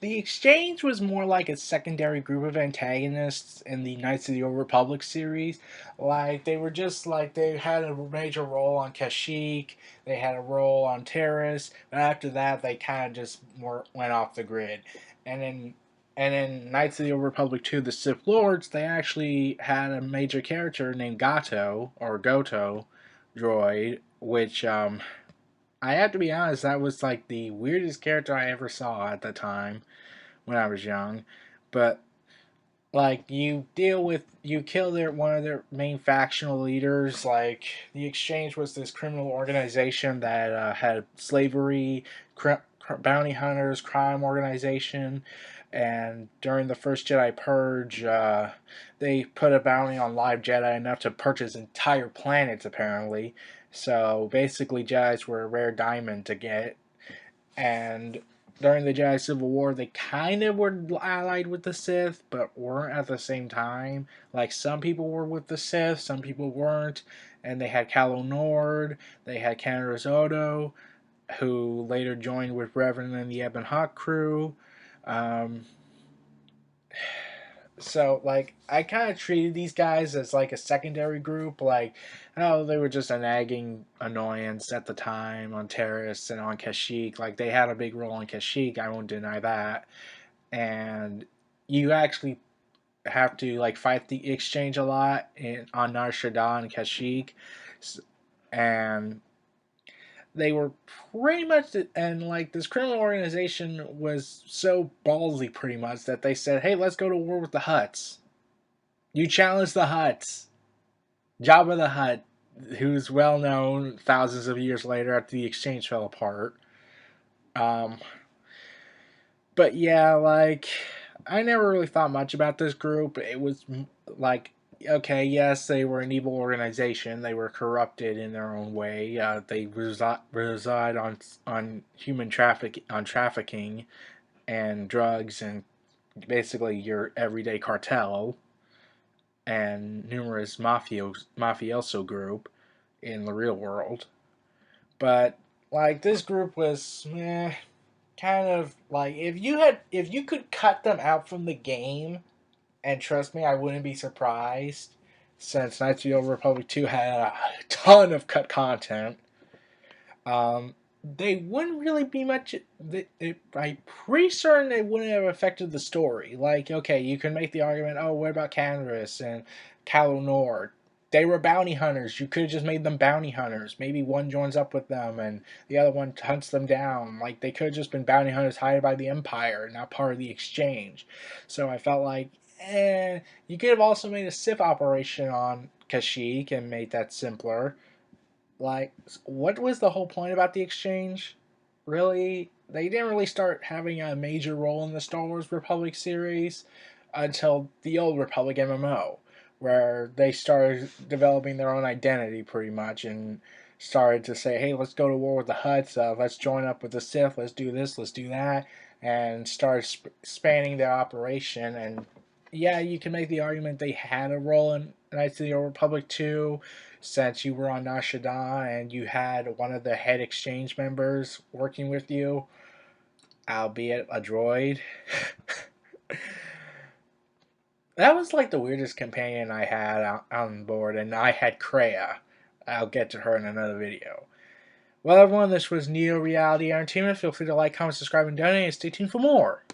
The Exchange was more like a secondary group of antagonists in the Knights of the Old Republic series. Like, they were just like, they had a major role on Kashyyyk, they had a role on Terrace, but after that, they kind of just went off the grid. And in Knights of the Old Republic 2, the Sith Lords, they actually had a major character named Gato, or Goto droid, which I have to be honest, that was like the weirdest character I ever saw at the time when I was young. But like you kill one of their main factional leaders. Like the Exchange was this criminal organization that had slavery, bounty hunters, crime organization. And during the first Jedi Purge, they put a bounty on live Jedi enough to purchase entire planets, apparently. So basically, Jedi's were a rare diamond to get. And during the Jedi Civil War, they kind of were allied with the Sith, but weren't at the same time. Like, some people were with the Sith, some people weren't. And they had Calo Nord, they had Canis Odo, who later joined with Reverend and the Ebon Hawk crew. Um, so like I kind of treated these guys as like a secondary group, like oh they were just a nagging annoyance at the time on Terrace and on Kashyyyk. Like they had a big role in Kashyyyk, I won't deny that. And you actually have to like fight the Exchange a lot on Nar Shaddaa and Kashyyyk, and they were pretty much, and like this criminal organization was so ballsy pretty much that they said, hey, let's go to war with the Hutts. You challenge the Hutts. Jabba the Hutt, who's well known thousands of years later after the Exchange fell apart. Um, but yeah, like I never really thought much about this group. It was like, okay, yes, they were an evil organization. They were corrupted in their own way. They reside on human trafficking and drugs and basically your everyday cartel and numerous mafioso group in the real world. But like this group was kind of like if you could cut them out from the game, and trust me, I wouldn't be surprised since Knights of the Old Republic 2 had a ton of cut content. They wouldn't really be much. I'm pretty certain it wouldn't have affected the story. Like, okay, you can make the argument, oh, what about Canderous and Calo Nord? They were bounty hunters. You could have just made them bounty hunters. Maybe one joins up with them and the other one hunts them down. Like, they could have just been bounty hunters hired by the Empire, not part of the Exchange. So I felt like, you could have also made a Sith operation on Kashyyyk and made that simpler. Like, what was the whole point about the Exchange? Really, they didn't really start having a major role in the Star Wars Republic series until the Old Republic MMO, where they started developing their own identity pretty much and started to say, hey, let's go to war with the Hutts, let's join up with the Sith, let's do this, let's do that, and started spanning their operation. And yeah, you can make the argument they had a role in Knights of the Old Republic 2, since you were on Nar Shaddaa and you had one of the head exchange members working with you, albeit a droid. That was like the weirdest companion I had on board, and I had Kreia. I'll get to her in another video. Well, everyone, this was Neo Reality Entertainment. Feel free to like, comment, subscribe, and donate, and stay tuned for more.